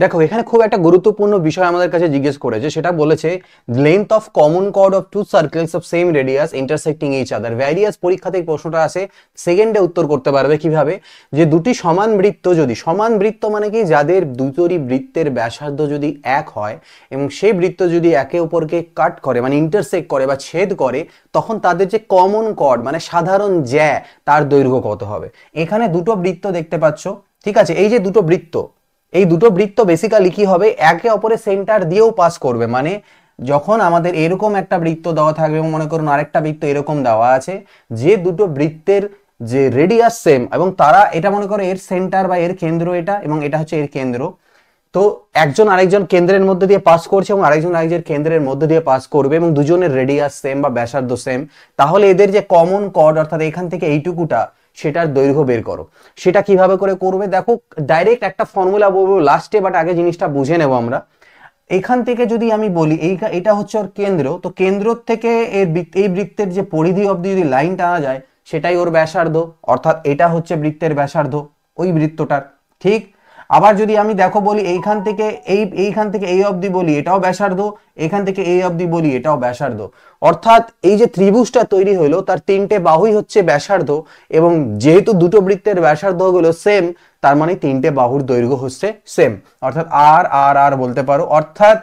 দেখো এখানে খুব একটা গুরুত্বপূর্ণ বিষয় আমাদের কাছে জিজ্ঞেস করেছে, সেটা বলেছে length of common chord of two circles of same radius intersecting each other. Various পরীক্ষাতে এই প্রশ্নটা আসে, সেকেন্ডে উত্তর করতে পারবে কিভাবে, যে দুটি সমান বৃত্ত, যদি সমান বৃত্ত মানে কি, যাদের দুটোরই বৃত্তের ব্যাসার্ধ যদি এক হয় এবং সেই বৃত্ত যদি একে অপরকে কাট করে মানে ইন্টারসেক্ট করে বা ছেদ করে, তখন তাদের যে কমন কর্ড মানে সাধারণ জ্যা তার দৈর্ঘ্য কত হবে। এখানে দুটো বৃত্ত দেখতে পাচ্ছ, ঠিক আছে, এই যে দুটো বৃত্ত, এই দুটো বৃত্ত বেসিক্যালি কি হবে, একে অপরের সেন্টার দিয়েও পাস করবে। মানে যখন আমাদের এরকম একটা বৃত্ত দেওয়া থাকবে এবং মনে করুন আরেকটা বৃত্ত এরকম দেওয়া আছে, যে দুটো বৃত্তের যে রেডিয়াস সেম এবং তারা এটা মনে করো এর সেন্টার বা এর কেন্দ্র এটা এবং এটা হচ্ছে এর কেন্দ্র, তো একজন আরেকজন কেন্দ্রের মধ্যে দিয়ে পাস করছে এবং আরেকজন আরেকজন কেন্দ্রের মধ্যে দিয়ে পাস করবে এবং দুজনের রেডিয়াস সেম বা ব্যাসার্ধ সেম, তাহলে এদের যে কমন কর্ড অর্থাৎ এখান থেকে এইটুকুটা সেটার দৈর্ঘ্য বের করো। সেটা কিভাবে করে করবে, দেখো ডাইরেক্ট একটা ফর্মুলা বলবো লাস্টে, বাট আগে জিনিসটা বুঝে নেব আমরা। এখান থেকে যদি আমি বলি এটা হচ্ছে ওর কেন্দ্র, তো কেন্দ্র থেকে এই বৃত্তের যে পরিধি অবধি যদি লাইন টানা যায় সেটাই ওর ব্যাসার্ধ, অর্থাৎ এটা হচ্ছে বৃত্তের ব্যাসার্ধ ওই বৃত্তটার, ঠিক। আবার যদি আমি দেখো বলি এইখান থেকে এই অবধি বলি এটাও ব্যাসার্ধ, এখান থেকে এই অবধি বলি এটাও ব্যাসার্ধ, অর্থাৎ এই যে ত্রিভুজটা তৈরি হলো তার তিনটে বাহুই হচ্ছে ব্যাসার্ধ, এবং যেহেতু দুটো বৃত্তের ব্যাসার্ধ গুলো সেম, তার মানে তিনটে বাহুর দৈর্ঘ্য হচ্ছে সেম, অর্থাৎ আর আর আর বলতে পারো। অর্থাৎ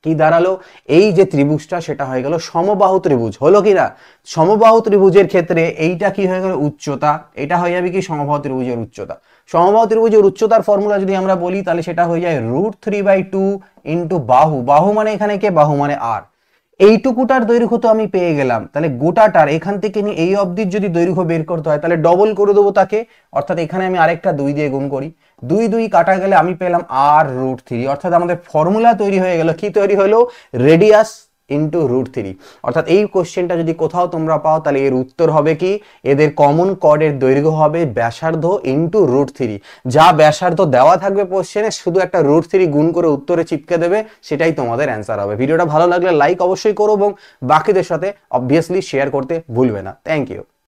কি দাঁড়ালো, এই যে ত্রিভুজটা সেটা হয়ে গেল সমবাহু ত্রিভুজ, হলো কি না। সমবাহু ত্রিভুজের ক্ষেত্রে এইটা কি হয়ে গেল, উচ্চতা, এটা হয়ে যাবে কি সমবাহু ত্রিভুজের উচ্চতা। সমবাহু ত্রিভুজের উচ্চতার ফর্মুলা যদি আমরা বলি তাহলে সেটা হয়ে যায় √3/2 ইন্টু বাহু, বাহু মানে এখানে কে, বাহু মানে আর। এইটুকুটার দৈর্ঘ্য তো আমি পেয়ে গেলাম, তাহলে গোটাটার এখান থেকে নিয়ে এই অবধির যদি দৈর্ঘ্য বের করতে হয় তাহলে ডবল করে দেবো তাকে, অর্থাৎ এখানে আমি আরেকটা 2 দিয়ে গুণ করি, 2 2 কাটা গেলে আমি পেলাম r√3, অর্থাৎ আমাদের ফর্মুলা তৈরি হয়ে গেল, কি তৈরি হলো, রেডিয়াস ইন্টু √3। অর্থাৎ এই কোশ্চেনটা যদি কোথাও তোমরা পাও তাহলে এর উত্তর হবে কি, এদের কমন কর্ডের দৈর্ঘ্য হবে ব্যাসার্ধ ইন্টু √3। যা ব্যাসার্ধ দেওয়া থাকবে কোশ্চেনে শুধু একটা √3 গুণ করে উত্তরে চিপকে দেবে, সেটাই তোমাদের অ্যান্সার হবে। ভিডিওটা ভালো লাগলে লাইক অবশ্যই করো এবং বাকিদের সাথে অবভিয়াসলি শেয়ার করতে ভুলবে না। Thank you.